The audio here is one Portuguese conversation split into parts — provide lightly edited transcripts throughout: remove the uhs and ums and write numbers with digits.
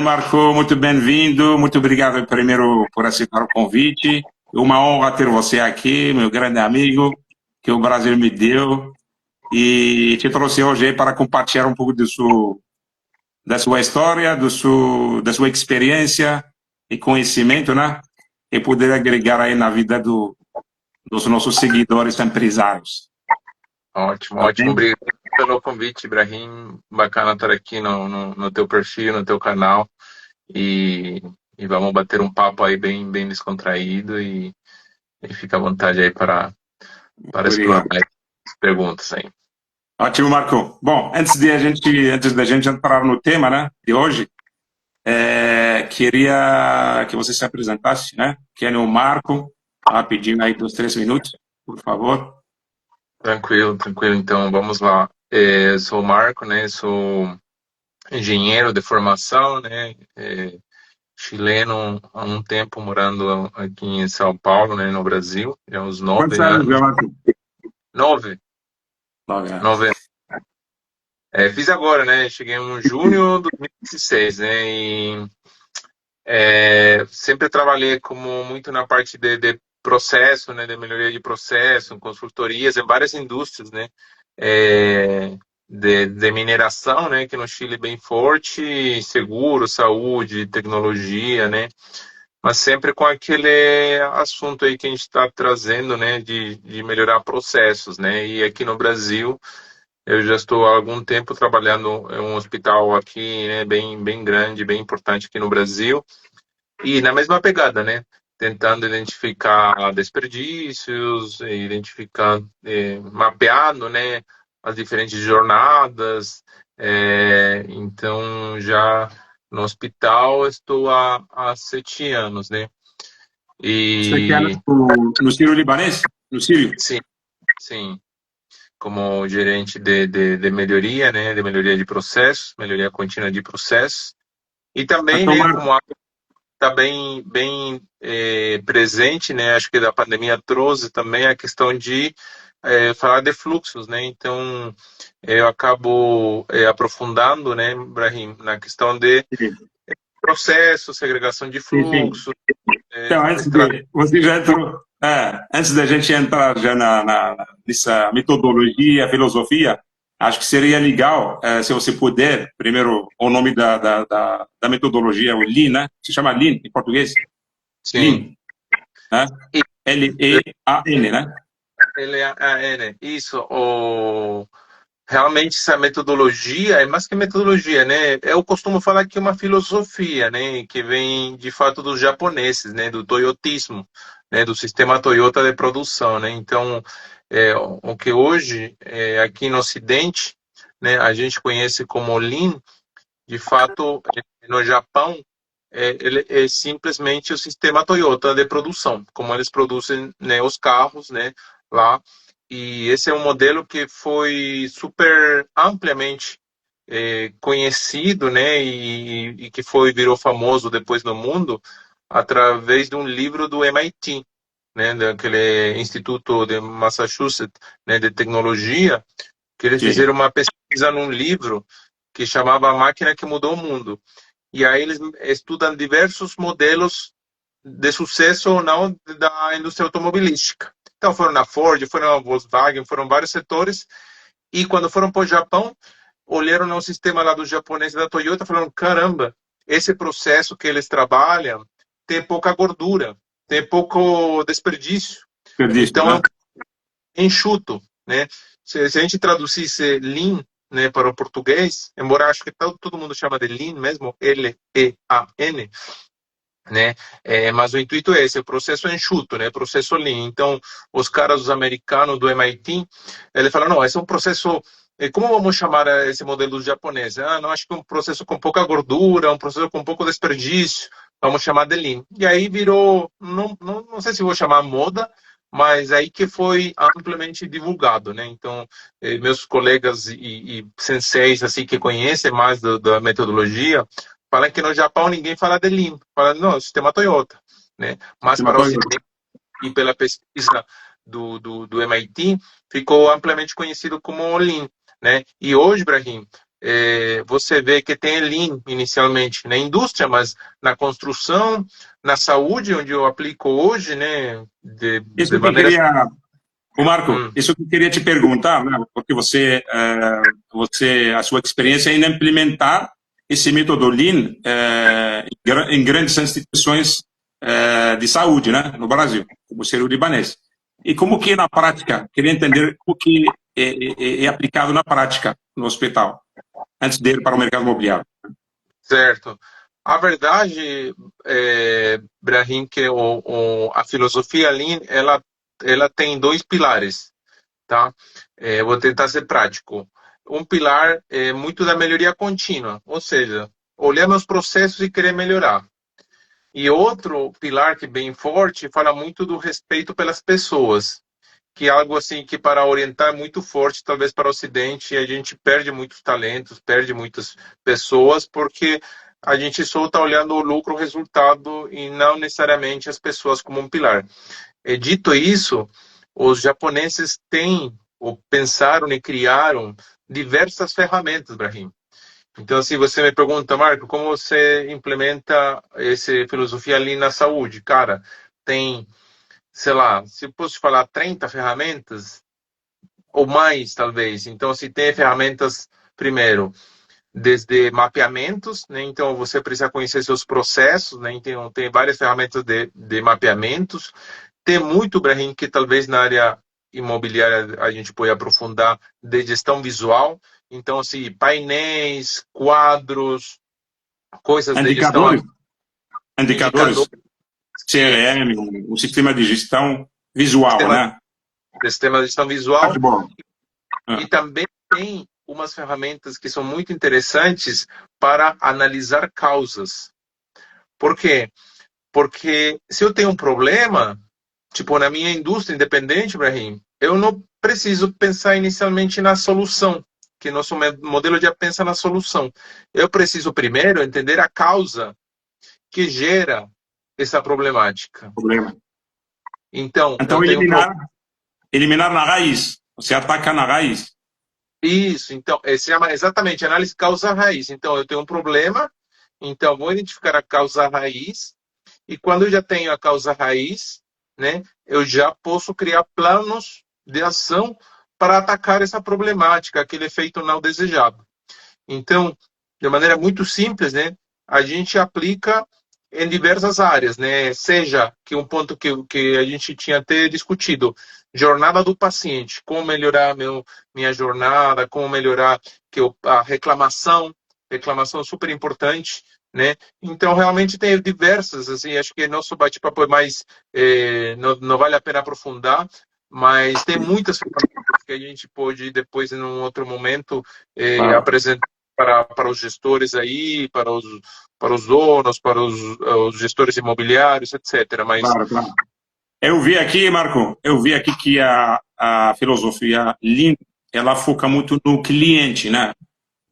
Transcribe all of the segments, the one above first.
Marco, muito bem-vindo. Muito obrigado primeiro por aceitar o convite. Uma honra ter você aqui, meu grande amigo, que o Brasil me deu. E te trouxe hoje para compartilhar um pouco da sua história, da sua experiência e conhecimento, né? E poder agregar aí na vida dos nossos seguidores empresários. Ótimo, Tá ótimo. bem? Obrigado pelo convite, Ibrahim. Bacana estar aqui no teu perfil, no teu canal. E, e vamos bater um papo aí bem descontraído e fica à vontade aí para explorar Obrigado. mais perguntas aí. Ótimo, Marco. Bom, antes da gente entrar no tema, né, de hoje, queria que você se apresentasse, né? Quem é o Marco? Rapidinho aí, 2, 3 minutos, por favor. Tranquilo, tranquilo. Então, vamos lá. Sou o Marco, né? Sou engenheiro de formação, né? Chileno há um tempo morando aqui em São Paulo, né? No Brasil, já há uns Quantos 9 anos já, anos. Marco? 9, 9 anos. 9. Fiz agora, né? Cheguei em junho de 2016, né? Sempre trabalhei como muito na parte de processo, né? De melhoria de processo, consultorias em várias indústrias, né? É, de mineração, né? Que no Chile é bem forte, seguro, saúde, tecnologia, né? Mas sempre com aquele assunto aí que a gente está trazendo, né? De melhorar processos, né? E aqui no Brasil eu já estou há algum tempo trabalhando em um hospital aqui, né, bem grande, bem importante aqui no Brasil, e na mesma pegada, né, tentando identificar desperdícios, identificando, mapeando, né, as diferentes jornadas. Então, já no hospital estou há 7 anos, né, Você quer e no Sírio Libanês? No Sírio? sim, sim. Como gerente de melhoria, né, de melhoria de processos, melhoria contínua de processos, e também, Então, né, Marco, como está bem presente, né, acho que da pandemia trouxe também a questão de falar de fluxos, né, então eu acabo aprofundando, né, Ibrahim, na questão de sim, processo, segregação de sim. fluxo, Então, você já entrou, antes da gente entrar já nessa metodologia, filosofia, acho que seria legal, se você puder, primeiro, o nome da metodologia, o Lean, né? Se chama Lean em português? sim, Lean, né? e Lean, né? ele né, isso, realmente essa metodologia é mais que metodologia, né? Eu costumo falar que é uma filosofia, né? Que vem de fato dos japoneses, né? Do toyotismo, né? Do sistema Toyota de produção, né? Então, o que hoje aqui no Ocidente, né? A gente conhece como Lean, de fato, no Japão ele é simplesmente o sistema Toyota de produção, como eles produzem, né, os carros, né, lá. E esse é um modelo que foi super ampliamente conhecido, né, e que virou famoso depois no mundo através de um livro do MIT, né, daquele Instituto de Massachusetts, né, de tecnologia, que eles Sim, fizeram uma pesquisa num livro que chamava A Máquina que Mudou o Mundo. E aí eles estudam diversos modelos de sucesso ou não da indústria automobilística. Então foram na Ford, foram na Volkswagen, foram vários setores. E quando foram para o Japão, olharam no sistema lá dos japoneses da Toyota e falaram: caramba, esse processo que eles trabalham tem pouca gordura, tem pouco desperdício. acredito, Então é né? um enxuto, né? Se a gente traduzisse Lean, né, para o português, embora acho que todo mundo chama de Lean mesmo, Lean, né? Mas o intuito é esse, o processo é enxuto, né? Processo Lean. Então, os caras, os americanos do MIT, ele fala, não, esse é um processo. Como vamos chamar esse modelo dos japoneses? Ah, não, acho que é um processo com pouca gordura, um processo com pouco desperdício. Vamos chamar de Lean. E aí virou, não sei se vou chamar moda, mas aí que foi amplamente divulgado, né? Então, meus colegas e senseis assim que conhecem mais da metodologia falam que no Japão ninguém fala de Lean, fala não, sistema Toyota, né? Mas Sistema para o Toyota. Ocidente e pela pesquisa do MIT ficou amplamente conhecido como Lean, né? E hoje, Brahim, você vê que tem Lean inicialmente na indústria, mas na construção, na saúde, onde eu aplico hoje, né, de Isso que maneira... queria, o Marco, Hum, isso que eu queria te perguntar, né? Porque a sua experiência é em implementar esse método Lean em grandes instituições de saúde, né, no Brasil, como ser o libanês. E como que na prática, queria entender como que é aplicado na prática no hospital, antes de ir para o mercado imobiliário. certo. A verdade, Brahim, que a filosofia Lean, ela tem dois pilares, tá? Vou tentar ser prático. Um pilar é muito da melhoria contínua, ou seja, olhar meus processos e querer melhorar. E outro pilar que é bem forte fala muito do respeito pelas pessoas, que é algo assim que para orientar é muito forte, talvez para o Ocidente, a gente perde muitos talentos, perde muitas pessoas, porque a gente só está olhando o lucro, o resultado, e não necessariamente as pessoas como um pilar. Dito isso, os japoneses têm, ou pensaram e criaram diversas ferramentas, Brahim. Então, se você me pergunta, Marco, como você implementa essa filosofia ali na saúde? Cara, tem, sei lá, se eu posso falar 30 ferramentas, ou mais, talvez. Então, se tem ferramentas, primeiro, desde mapeamentos, né? Então, você precisa conhecer seus processos, né? Então, tem várias ferramentas de mapeamentos. Tem muito, Brahim, que talvez na área imobiliária a gente pode aprofundar de gestão visual. Então, assim, painéis, quadros, coisas de gestão, Indicadores, indicadores, indicadores, sim, CRM, um sistema de gestão visual, sistema, né? sistema de gestão visual. Dashboard. E também tem umas ferramentas que são muito interessantes para analisar causas. Por quê? Porque se eu tenho um problema, tipo na minha indústria independente, Brahim, eu não preciso pensar inicialmente na solução, que nosso modelo já pensa na solução. Eu preciso primeiro entender a causa que gera essa problemática. Problema. Então, eu Então, tenho um problema. eliminar na raiz. Você ataca na raiz. Isso, então, se chama exatamente análise causa-raiz. Então, eu tenho um problema, então vou identificar a causa-raiz, e quando eu já tenho a causa-raiz, né, eu já posso criar planos de ação para atacar essa problemática, aquele efeito não desejado. Então, de maneira muito simples, né, a gente aplica em diversas áreas, né? Seja que um ponto que a gente tinha até discutido, jornada do paciente, como melhorar minha jornada, como melhorar a reclamação é super importante, né? Então, realmente tem diversas, assim, acho que nosso bate-papo é mais, não vale a pena aprofundar, mas tem muitas ferramentas que a gente pode depois, em um outro momento, Claro, apresentar para os gestores aí, para os donos, para os gestores imobiliários, etc. Mas, claro, claro. Eu vi aqui, Marco, eu vi aqui que a filosofia Lean, ela foca muito no cliente, né?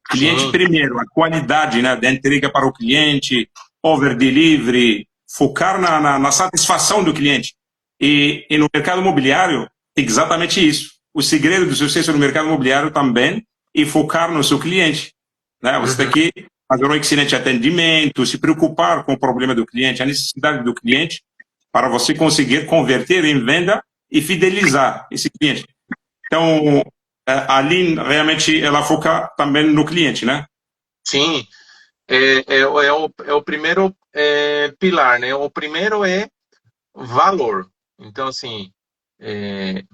Cliente sim, primeiro, a qualidade, né, da entrega para o cliente, over delivery, focar na satisfação do cliente. E no mercado imobiliário, exatamente isso. O segredo do sucesso no mercado imobiliário também é focar no seu cliente, né? Você tem uhum, que fazer um excelente atendimento, se preocupar com o problema do cliente, a necessidade do cliente, para você conseguir converter em venda e fidelizar esse cliente. Então, a Lean realmente ela foca também no cliente, né? sim, é o primeiro pilar, né? O primeiro é valor. Então, assim, é,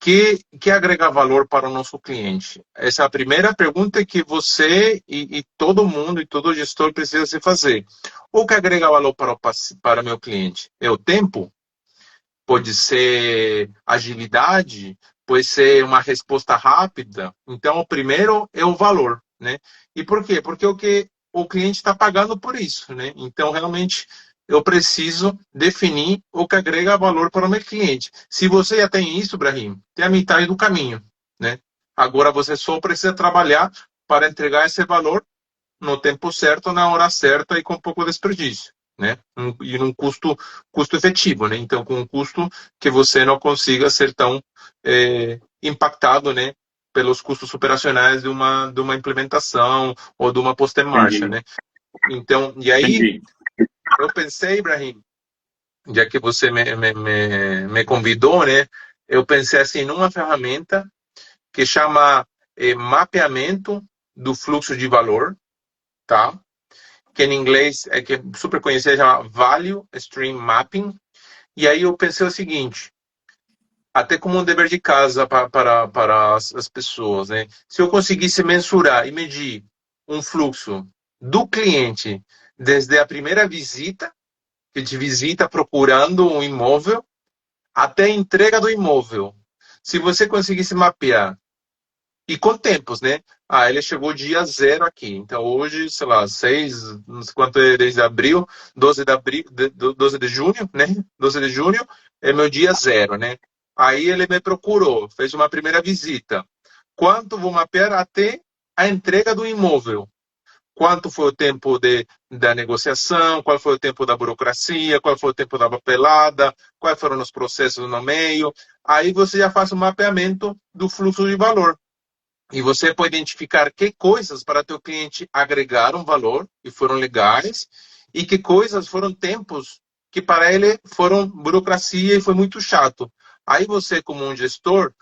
que agrega valor para o nosso cliente? Essa é a primeira pergunta que você e todo mundo e todo gestor precisa se fazer. O que agrega valor para o meu cliente? É o tempo? Pode ser agilidade? Pode ser uma resposta rápida? Então, o primeiro é o valor, né? E por quê? Porque o cliente está pagando por isso, né? Então, realmente, eu preciso definir o que agrega valor para o meu cliente. Se você já tem isso, Brahim, tem a metade do caminho, né? Agora você só precisa trabalhar para entregar esse valor no tempo certo, na hora certa e com pouco desperdício, né? E num custo efetivo, né? Então, com um custo que você não consiga ser tão impactado, né? pelos custos operacionais de uma implementação ou de uma posta em marcha, entendi, né? Então, e aí entendi. eu pensei, Ibrahim, já que você me convidou, né? Eu pensei assim numa ferramenta que chama mapeamento do fluxo de valor, tá? Que em inglês é que é super conhecido, chama Value Stream Mapping. E aí eu pensei o seguinte, até como um dever de casa para as pessoas, né? Se eu conseguisse mensurar e medir um fluxo do cliente desde a primeira visita, que te visita procurando um imóvel, até a entrega do imóvel. Se você conseguisse mapear, e com tempos, né? Ah, ele chegou dia zero aqui. Então hoje, sei lá, 6, não sei quanto é desde abril, 12 de abril, 12 de junho, né? 12 de junho é meu dia zero, né? Aí ele me procurou, fez uma primeira visita. Quanto vou mapear até a entrega do imóvel? Quanto foi o tempo da negociação, qual foi o tempo da burocracia, qual foi o tempo da papelada, quais foram os processos no meio. Aí você já faz um mapeamento do fluxo de valor. E você pode identificar que coisas para teu cliente agregaram valor e foram legais, e que coisas foram tempos que para ele foram burocracia e foi muito chato. Aí você, como um gestor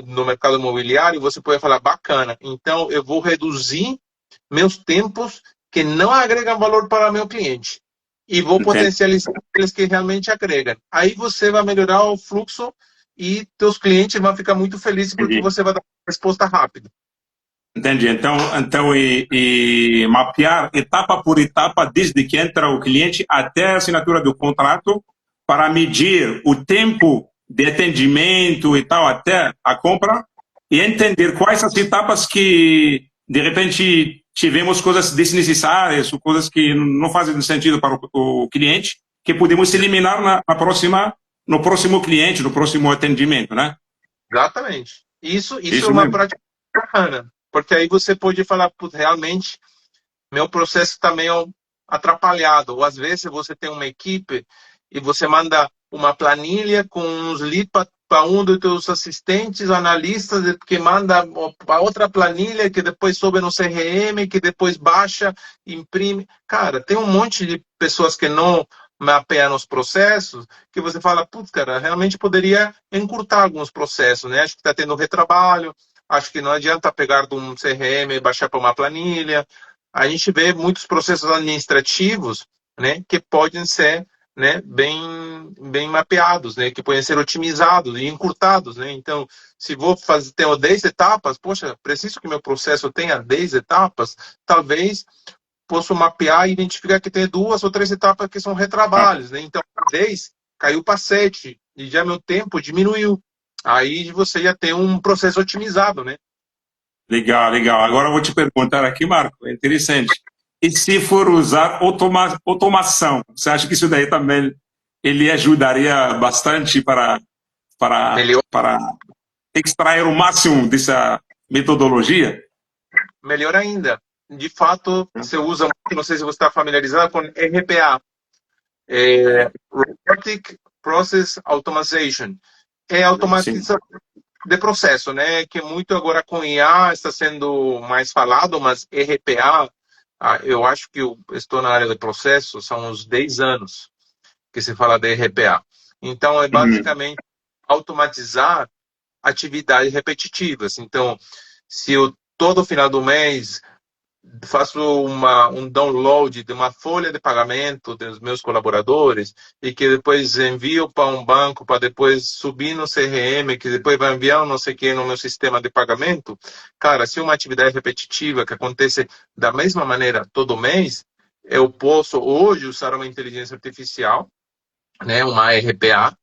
no mercado imobiliário, você pode falar, bacana, então eu vou reduzir meus tempos que não agregam valor para meu cliente e vou Entendo, potencializar aqueles que realmente agregam. Aí você vai melhorar o fluxo e teus clientes vão ficar muito felizes porque entendi. você vai dar uma resposta rápida. Entendi. Então e mapear etapa por etapa, desde que entra o cliente até a assinatura do contrato, para medir o tempo de atendimento e tal, até a compra, e entender quais as etapas que, de repente, tivemos coisas desnecessárias, ou coisas que não fazem sentido para o cliente, que podemos eliminar no próximo cliente, no próximo atendimento, né? Exatamente. Isso é Isso uma mesmo. prática bacana, porque aí você pode falar, putz, realmente, meu processo está meio atrapalhado. Ou às vezes você tem uma equipe e você manda uma planilha com uns leads para um dos teus assistentes, analistas, que manda para outra planilha que depois sobe no CRM, que depois baixa, imprime. Cara, tem um monte de pessoas que não mapeam os processos, que você fala, putz, cara, realmente poderia encurtar alguns processos, né? Acho que está tendo retrabalho, acho que não adianta pegar de um CRM e baixar para uma planilha. A gente vê muitos processos administrativos, né, que podem ser, né, bem mapeados, né, que podem ser otimizados e encurtados, né. Então, se vou fazer, tenho 10 etapas, poxa, preciso que meu processo tenha 10 etapas, talvez posso mapear e identificar que tem 2 ou 3 etapas que são Ah, retrabalhos, né. Então, 10 caiu para 7 e já meu tempo diminuiu. Aí você já tem um processo otimizado, né. legal, legal. Agora eu vou te perguntar aqui, Marco, é interessante. E se for usar automação, você acha que isso daí também ele ajudaria bastante Melhor, para extrair o máximo dessa metodologia? melhor ainda. De fato, você usa, não sei se você está familiarizado com RPA, Robotic Process Automation. É Sim. automatização de processo, né? Que muito agora com IA está sendo mais falado, mas RPA, eu acho que eu estou na área de processo, são uns 10 anos que se fala de RPA. Então, é Uhum. basicamente automatizar atividades repetitivas. Então, se eu todo final do mês faço um download de uma folha de pagamento dos meus colaboradores e que depois envio para um banco para depois subir no CRM, que depois vai enviar um não sei o que no meu sistema de pagamento. Cara, se é uma atividade repetitiva que acontece da mesma maneira todo mês, eu posso hoje usar uma inteligência artificial, né, uma RPA,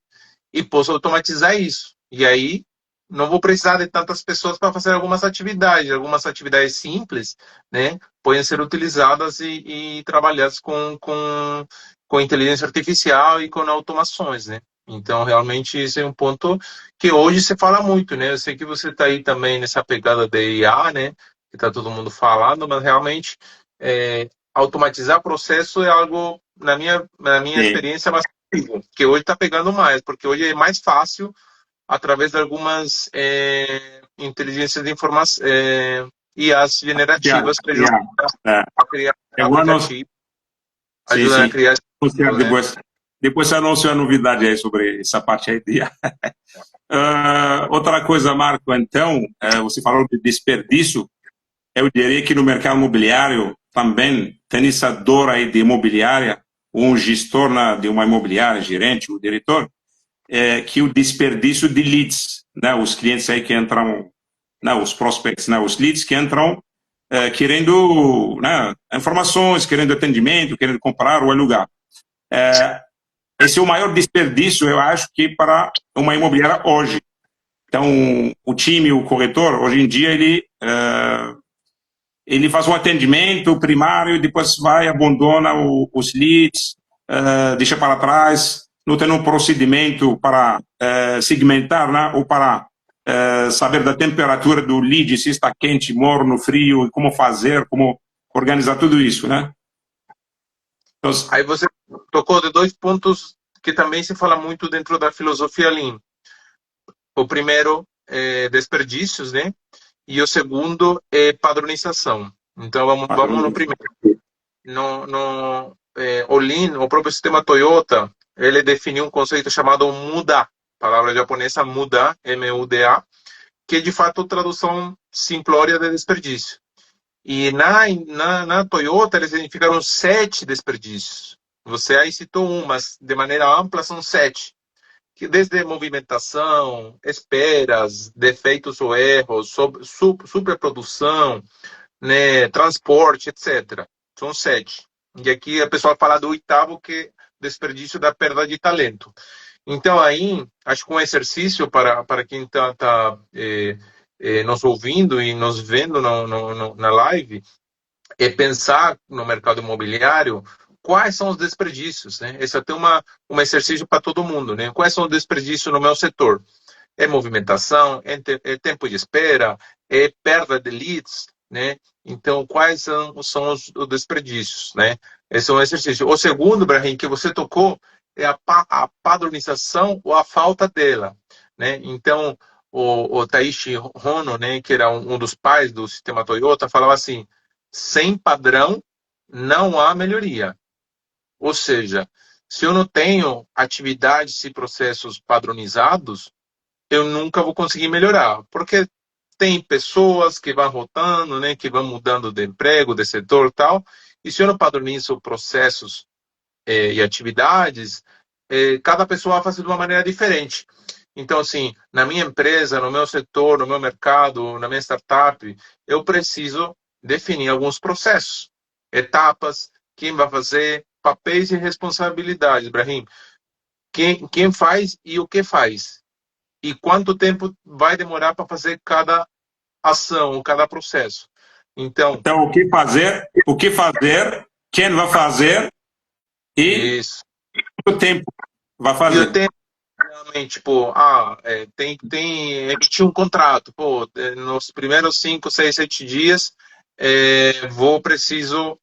e posso automatizar isso. E aí não vou precisar de tantas pessoas para fazer algumas atividades simples, né, podem ser utilizadas e trabalhadas com inteligência artificial e com automações, né. Então, realmente, esse é um ponto que hoje se fala muito, né? Eu sei que você está aí também nessa pegada de IA, né? Que está todo mundo falando, mas realmente automatizar processo é algo, na minha Sim. experiência, mais que hoje está pegando mais, porque hoje é mais fácil através de algumas inteligência de informação, IAs generativas que ajudam a criar aplicativos, ajudam a criar... Depois anuncio a novidade aí sobre essa parte aí. Outra coisa, Marco, então, você falou de desperdício. Eu diria que no mercado imobiliário também tem essa dor aí de imobiliária, um gestor de uma imobiliária, gerente, o diretor, que o desperdício de leads, né, os clientes aí que entram, né, os prospects, né, os leads que entram querendo, né, informações, querendo atendimento, querendo comprar ou alugar. Esse é o maior desperdício, eu acho, que para uma imobiliária hoje. Então, o time, o corretor, hoje em dia, ele faz um atendimento primário e depois vai, abandona os leads, deixa para trás, não tem um procedimento para segmentar, né, ou para saber da temperatura do lead, se está quente, morno, frio, como fazer, como organizar tudo isso, né? Então, aí você tocou de dois pontos que também se fala muito dentro da filosofia Lean. O primeiro é desperdícios, né? E o segundo é padronização. Então, vamos no primeiro. O Lean, o próprio sistema Toyota, ele definiu um conceito chamado MUDA, palavra japonesa MUDA, M-U-D-A, que é de fato tradução simplória de desperdício. E na Toyota, eles identificaram 7 desperdícios. Você aí citou mas de maneira ampla são 7. Que desde movimentação, esperas, defeitos ou erros, superprodução, né, transporte, etc. São 7. E aqui a pessoa fala do 8º, que é desperdício da perda de talento. Então, aí, acho que um exercício para quem está nos ouvindo e nos vendo na live é pensar no mercado imobiliário quais são os desperdícios, né? Esse é até um exercício para todo mundo, né? Quais são os desperdícios no meu setor? É movimentação, é tempo de espera, é perda de leads, né? Então, quais são os desperdícios, né? Esse é um exercício. O segundo, Brahim, que você tocou, é a padronização ou a falta dela, né? Então, o Taishi Hono, né, que era um dos pais do sistema Toyota, falava assim: sem padrão não há melhoria. Ou seja, se eu não tenho atividades e processos padronizados, eu nunca vou conseguir melhorar, porque tem pessoas que vão rotando, né, que vão mudando de emprego, de setor e tal, e se eu não padronizo processos e atividades, cada pessoa vai fazer de uma maneira diferente. Então, assim, na minha empresa, no meu setor, no meu mercado, na minha startup, eu preciso definir alguns processos, etapas, quem vai fazer, papéis e responsabilidades, Ibrahim. Quem faz e o que faz. E quanto tempo vai demorar para fazer cada ação, cada processo. Então, o que fazer, quem vai fazer e o tempo vai fazer. E o tempo, realmente, tipo, tem emitir um contrato. Pô, nos primeiros 5, 6, 7 dias, preciso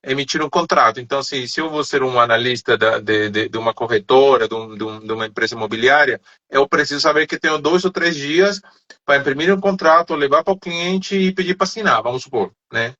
emitir um contrato. Então, assim, se eu vou ser um analista de uma corretora, de uma empresa imobiliária, eu preciso saber que tenho 2 ou 3 dias para imprimir um contrato, levar para o cliente e pedir para assinar, vamos supor, né?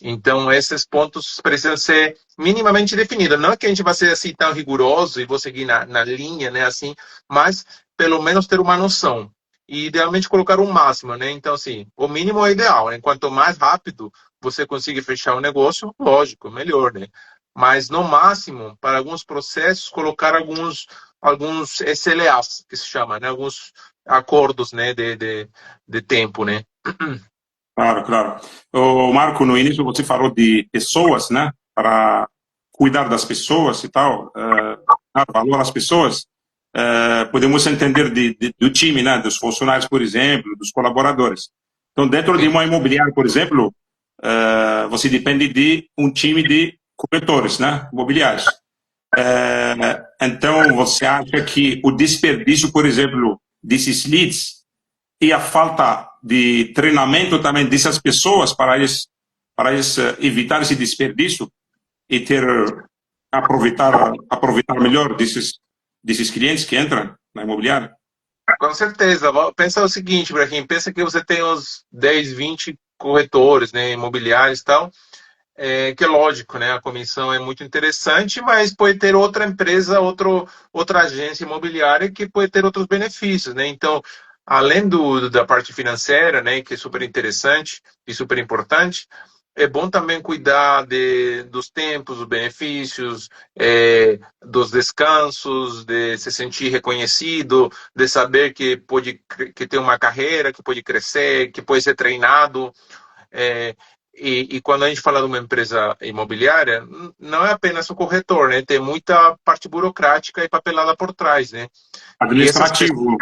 Então, esses pontos precisam ser minimamente definidos. Não é que a gente vai ser assim tão rigoroso e vou seguir na linha, né, assim, mas pelo menos ter uma noção. E idealmente colocar um máximo, né? Então, assim, o mínimo é ideal, né? Quanto mais rápido você conseguir fechar o negócio, lógico, melhor, né? Mas no máximo, para alguns processos, colocar alguns SLAs, que se chama, né? Alguns acordos, né, de tempo, né? Claro, claro. O Marco, no início você falou de pessoas, né? Para cuidar das pessoas e tal, dar valor às pessoas. Podemos entender do time, né? Dos funcionários, por exemplo, dos colaboradores. Então, dentro de uma imobiliária, por exemplo, você depende de um time de corretores, né? Imobiliários. Então, você acha que o desperdício, por exemplo, desses leads e a falta de treinamento também dessas pessoas para eles evitar esse desperdício e aproveitar melhor desses clientes que entram na imobiliária? Com certeza. Pensa o seguinte, Brahim, pensa que você tem os 10, 20 corretores, né, imobiliários e tal, que é lógico, né, a comissão é muito interessante, mas pode ter outra empresa, outra agência imobiliária que pode ter outros benefícios, né? Então, além da parte financeira, né, que é super interessante e super importante, é bom também cuidar dos tempos, dos benefícios, dos descansos, de se sentir reconhecido, de saber que tem uma carreira, que pode crescer, que pode ser treinado. É, e quando a gente fala de uma empresa imobiliária, não é apenas o corretor, né? Tem muita parte burocrática e papelada por trás, né? E Administrativo,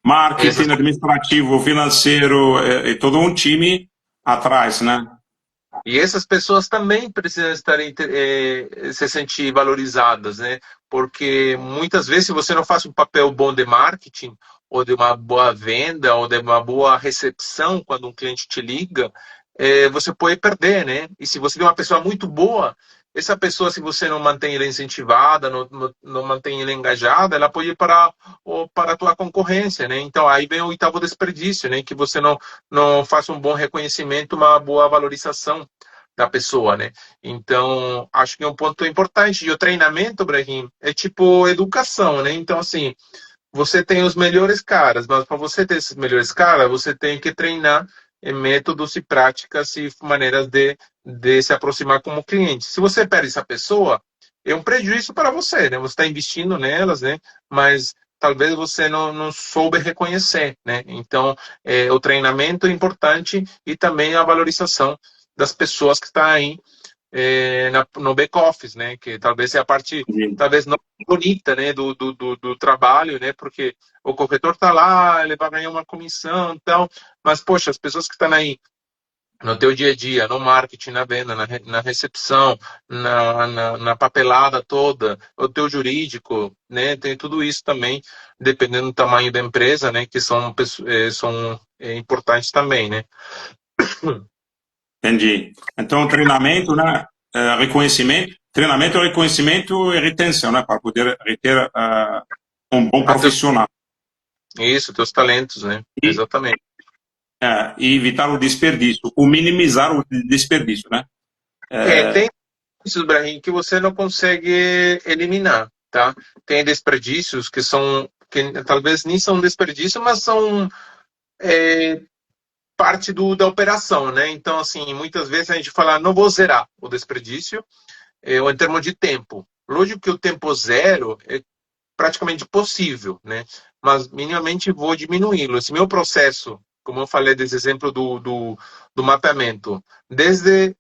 marketing, essas administrativo, financeiro, é todo um time atrás, né? E essas pessoas também precisam estar se sentir valorizadas, né? Porque muitas vezes, se você não faz um papel bom de marketing, ou de uma boa venda, ou de uma boa recepção quando um cliente te liga, você pode perder, né? E se você tem uma pessoa muito boa, essa pessoa, se você não mantém ela incentivada, não mantém ela engajada, ela pode ir para a tua concorrência, né? Então aí vem o oitavo desperdício, né? Que você não faça um bom reconhecimento, uma boa valorização da pessoa, né? Então, acho que é um ponto importante. E o treinamento, Brahim, é tipo educação, né? Então, assim, você tem os melhores caras, mas para você ter esses melhores caras, você tem que treinar em métodos e práticas e maneiras de se aproximar como cliente. Se você perde essa pessoa, é um prejuízo para você, né? Você está investindo nelas, né? Mas talvez você não soube reconhecer, né? Então, o treinamento é importante e também a valorização das pessoas que estão aí no back-office, né? Que talvez seja a parte, talvez não bonita, né? Do trabalho, né? Porque o corretor está lá, ele vai ganhar uma comissão e tal, mas, poxa, as pessoas que estão aí no teu dia a dia, no marketing, na venda, na recepção, na papelada toda, o teu jurídico, né? Tem tudo isso também, dependendo do tamanho da empresa, né? Que são importantes também, né? Entendi. Então, treinamento, né? Reconhecimento, treinamento, reconhecimento e retenção, né? Para poder reter um bom profissional. Isso, teus talentos, né? E, Exatamente. e evitar o desperdício, ou minimizar o desperdício, né? Tem desperdícios, Brahim, que você não consegue eliminar, tá? Tem desperdícios que talvez nem são desperdício, mas são parte da operação, né? Então, assim, muitas vezes a gente fala, não vou zerar o desperdício, ou em termos de tempo. Lógico que o tempo zero é praticamente possível, né? Mas minimamente vou diminuí-lo. Esse meu processo, como eu falei desse exemplo do mapeamento, desde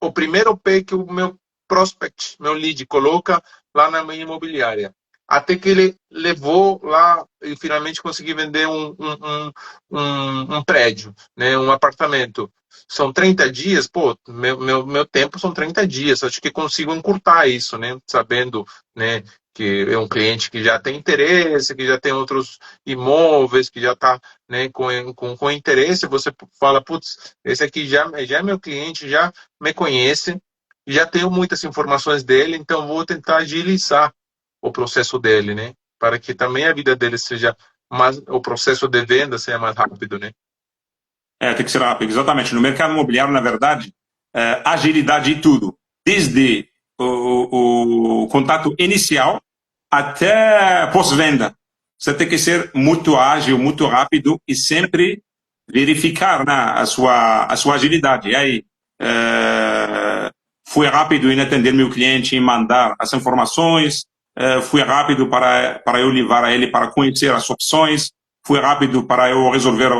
o primeiro pé que o meu prospect, meu lead, coloca lá na minha imobiliária, até que ele levou lá e finalmente consegui vender um prédio, né, um apartamento. São 30 dias, pô, meu tempo são 30 dias. Acho que consigo encurtar isso, né? Sabendo, né, que é um cliente que já tem interesse, que já tem outros imóveis, que já está, né, com interesse. Você fala, putz, esse aqui já é meu cliente, já me conhece, já tenho muitas informações dele, então vou tentar agilizar o processo dele, né? Para que também a vida dele seja mais, o processo de venda seja mais rápido, né? Tem que ser rápido, exatamente. No mercado imobiliário, na verdade, agilidade em tudo, desde o contato inicial até pós-venda. Você tem que ser muito ágil, muito rápido e sempre verificar, né, a sua agilidade. E aí, fui rápido em atender meu cliente, em mandar as informações, fui rápido para eu levar a ele para conhecer as opções, fui rápido para eu resolver,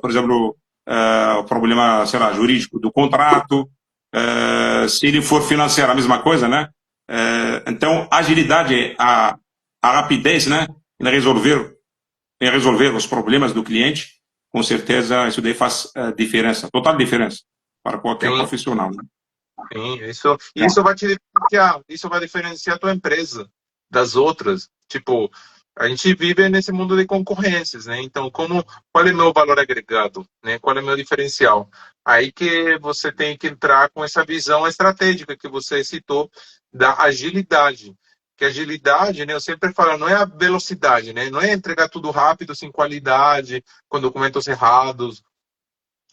por exemplo, o problema, sei lá, jurídico do contrato, se ele for financeiro, a mesma coisa, né? Então, agilidade, a rapidez, né, em resolver os problemas do cliente, com certeza isso daí faz diferença, total diferença para qualquer Sim, profissional, né? sim, isso vai te diferenciar, isso vai diferenciar a tua empresa das outras. Tipo, a gente vive nesse mundo de concorrências, né? Então, qual é o meu valor agregado, né? Qual é o meu diferencial? Aí que você tem que entrar com essa visão estratégica que você citou da agilidade, que agilidade, né, eu sempre falo, não é a velocidade, né, não é entregar tudo rápido, sem qualidade, com documentos errados,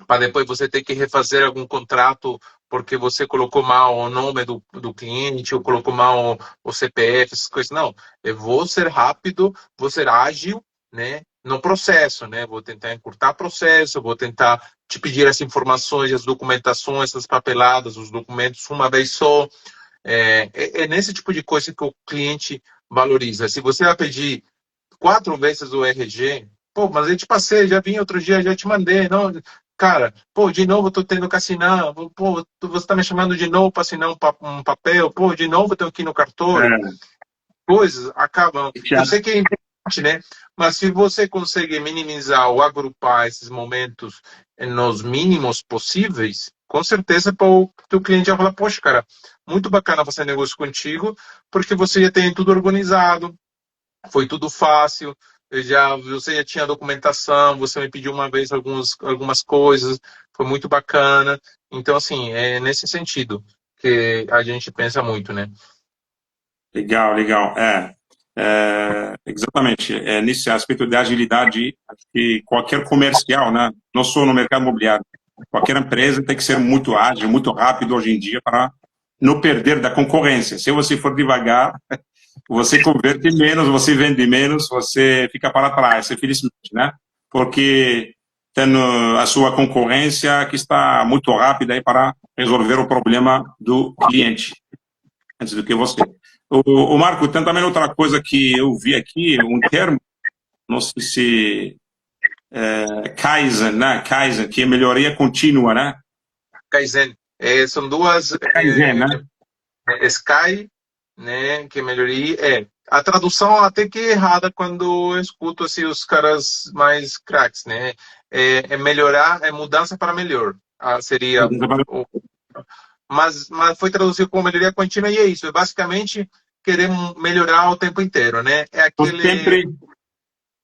para depois você ter que refazer algum contrato porque você colocou mal o nome do cliente ou colocou mal o CPF, essas coisas. Não, eu vou ser rápido, vou ser ágil, né, no processo, né? Vou tentar encurtar o processo, vou tentar te pedir as informações, as documentações, as papeladas, os documentos uma vez só. É nesse tipo de coisa que o cliente valoriza. Se você vai pedir 4 vezes o RG, pô, mas eu te passei, já vim outro dia, já te mandei, não, cara, pô, de novo eu tô tendo que assinar, pô, você tá me chamando de novo para assinar um papel, pô, de novo eu tenho que ir no cartório, É, coisas acabam, eu já- sei que é importante, né, mas se você consegue minimizar ou agrupar esses momentos nos mínimos possíveis, com certeza o teu cliente vai falar, poxa, cara, muito bacana fazer negócio contigo, porque você já tem tudo organizado, foi tudo fácil. Você já tinha documentação, você me pediu uma vez algumas coisas, foi muito bacana. Então, assim, é nesse sentido que a gente pensa muito, né? legal, legal. Exatamente. É, nesse aspecto de agilidade, acho que qualquer comercial, né, não só no mercado imobiliário, qualquer empresa tem que ser muito ágil, muito rápido hoje em dia para não perder da concorrência. Se você for devagar, você converte menos, você vende menos, você fica para trás, infelizmente, né? Porque tem a sua concorrência que está muito rápida aí para resolver o problema do cliente, antes do que você. O Marco, tem também outra coisa que eu vi aqui, um termo, não sei se Kaizen, né? Kaizen, que é melhoria contínua, né? Kaizen. São duas. Kaizen, né? Sky, né? Que melhoria. A tradução até que é errada quando eu escuto assim, os caras mais craques, né? É melhorar, é mudança para melhor. Seria o, mas foi traduzido como melhoria contínua e é isso. É basicamente querer melhorar o tempo inteiro, né? É Então, aquele sempre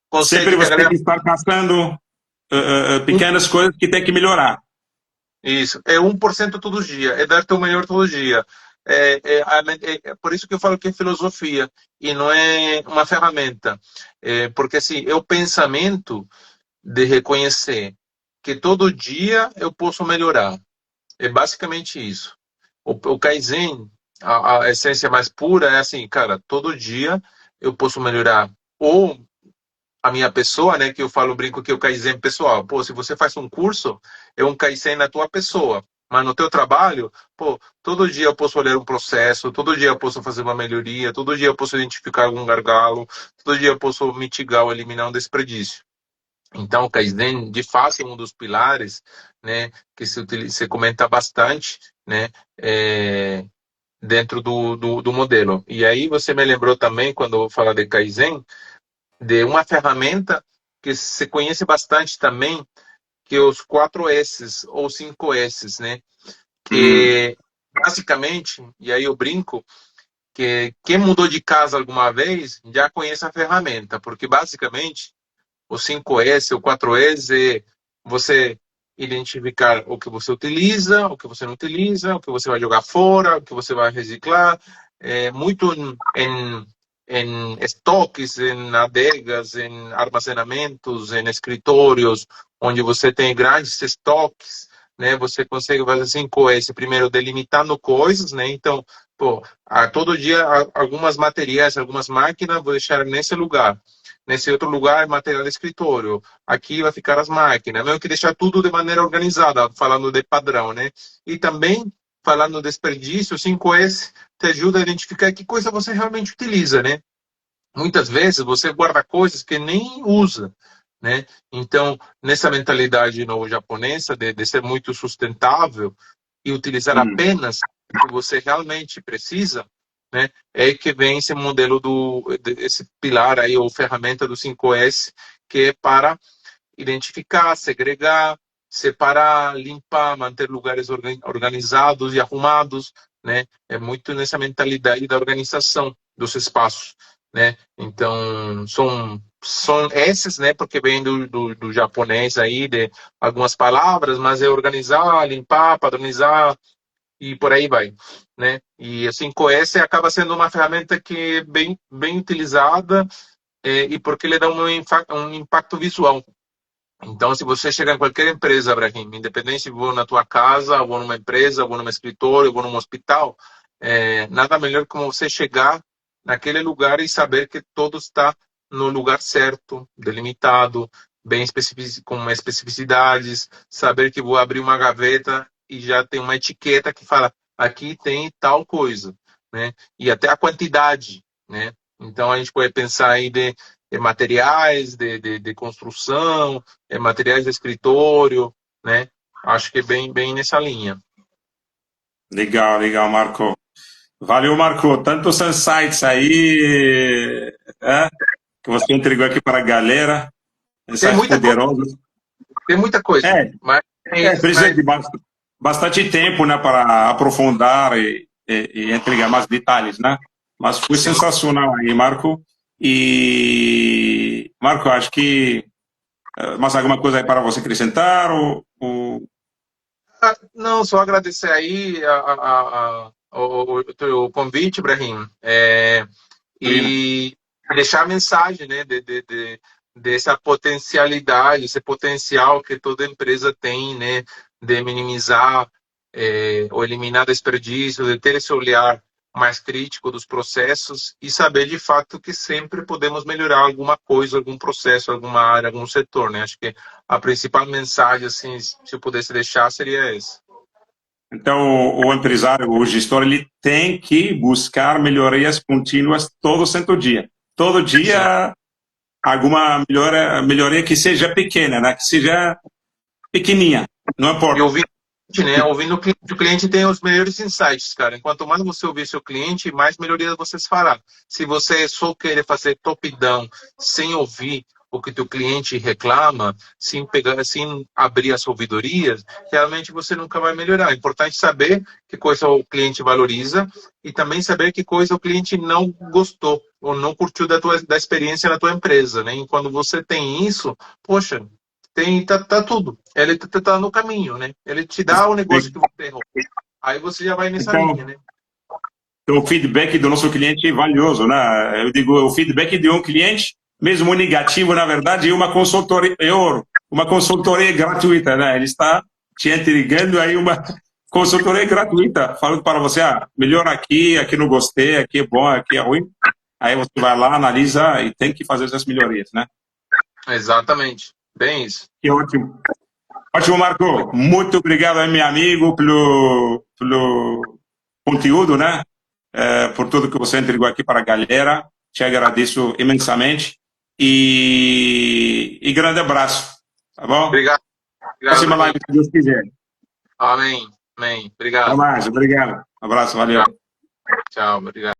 conceito que a você tem galera. que estar caçando pequenas coisas que tem que melhorar. Isso, é 1% todos os dias, é dar teu melhor todos os dias. É por isso que eu falo que é filosofia e não é uma ferramenta. Porque assim, é o pensamento de reconhecer que todo dia eu posso melhorar. É basicamente isso. O Kaizen, a essência mais pura é assim, cara, todo dia eu posso melhorar ou a minha pessoa, né, que eu falo, brinco que é o Kaizen pessoal. Pô, se você faz um curso, é um Kaizen na tua pessoa. Mas no teu trabalho, pô, todo dia eu posso olhar um processo, todo dia eu posso fazer uma melhoria, todo dia eu posso identificar algum gargalo, todo dia eu posso mitigar ou eliminar um desperdício. Então, o Kaizen, de fato, é um dos pilares, né, que se comenta bastante, né, dentro do modelo. E aí você me lembrou também, quando eu falo de Kaizen, de uma ferramenta que se conhece bastante também, que é os 4 S's ou 5 S's, né? Hum, Que basicamente, e aí eu brinco, que quem mudou de casa alguma vez já conhece a ferramenta, porque basicamente o 5S, o 4S é você identificar o que você utiliza, o que você não utiliza, o que você vai jogar fora, o que você vai reciclar, muito em estoques, em adegas, em armazenamentos, em escritórios, onde você tem grandes estoques, né? Você consegue fazer 5S, primeiro delimitando coisas, né? Então, pô, todo dia algumas materiais, algumas máquinas vou deixar nesse lugar. Nesse outro lugar, material de escritório. Aqui vai ficar as máquinas. Mesmo que deixar tudo de maneira organizada, falando de padrão, né? E também, falando de desperdício, 5S te ajuda a identificar que coisa você realmente utiliza, né? Muitas vezes você guarda coisas que nem usa, né? Então, nessa mentalidade no japonesa de ser muito sustentável e utilizar hum. apenas o que você realmente precisa, né? É que vem esse modelo esse pilar aí ou ferramenta do 5S, que é para identificar, segregar, separar, limpar, manter lugares organizados e arrumados, né? É muito nessa mentalidade da organização dos espaços, né? Então, são esses, né? Porque vem do japonês aí, de algumas palavras, mas é organizar, limpar, padronizar e por aí vai, né? E assim, o 5S acaba sendo uma ferramenta que é bem utilizada e porque ele dá um impacto visual. Então, se você chegar em qualquer empresa, Brahim, independente se vou na tua casa, ou vou numa empresa, ou vou num escritório, ou vou num hospital, nada melhor como você chegar naquele lugar e saber que todo está no lugar certo, delimitado, com especificidades, saber que vou abrir uma gaveta e já tem uma etiqueta que fala aqui tem tal coisa, né? E até a quantidade, né? Então a gente pode pensar aí de materiais de construção, materiais de escritório, né? Acho que é bem nessa linha. Legal, legal, Marco. Valeu, Marco. Tantos insights aí que você entregou aqui para a galera. Tem Insights muita coisa, poderosos. tem muita coisa, É, mas, precisa de bastante tempo, né, para aprofundar e entregar mais detalhes, né? Mas foi sim. sensacional aí, Marco. E, Marco, acho que mais alguma coisa aí para você acrescentar? Não, só agradecer aí o teu convite, Brahim, e deixar a mensagem, né, dessa potencialidade, esse potencial que toda empresa tem, né, de minimizar ou eliminar desperdício, de ter esse olhar mais crítico dos processos e saber de fato que sempre podemos melhorar alguma coisa, algum processo, alguma área, algum setor, né? Acho que a principal mensagem, assim, se eu pudesse deixar, seria essa. Então, o empresário, o gestor, ele tem que buscar melhorias contínuas todo santo dia. Todo Sim. dia, alguma melhoria que seja pequena, né? Que seja pequenininha, não E importa. ouvindo, né? Ouvindo o cliente tem os melhores insights, cara. Quanto mais você ouvir seu cliente, mais melhorias você fará. Se você só querer fazer top-down sem ouvir o que teu cliente reclama, sem abrir as ouvidorias, realmente você nunca vai melhorar. É importante saber que coisa o cliente valoriza e também saber que coisa o cliente não gostou ou não curtiu da experiência na tua empresa, né? E quando você tem isso, poxa, tá tudo. Ele tá no caminho, né? Ele te dá o negócio que você errou. Aí você já vai nessa linha, Então, né? o feedback do nosso cliente é valioso, né? Eu digo, o feedback de um cliente, mesmo negativo, na verdade, é uma consultoria, uma consultoria gratuita, né? Ele está te entregando aí uma consultoria gratuita, falando para você, melhor aqui, aqui não gostei, aqui é bom, aqui é ruim. Aí você vai lá, analisa e tem que fazer essas melhorias, né? Exatamente. Bem isso. Que ótimo. Ótimo, Marco. Muito obrigado, meu amigo, pelo conteúdo, né? Por tudo que você entregou aqui para a galera. Te agradeço imensamente. E grande abraço. Tá bom? Obrigado. Obrigado, Próxima Bruninho. live, se Deus quiser. Amém. Amém. Até Obrigado. mais. Obrigado. Abraço. Tchau. Valeu. Tchau. Obrigado.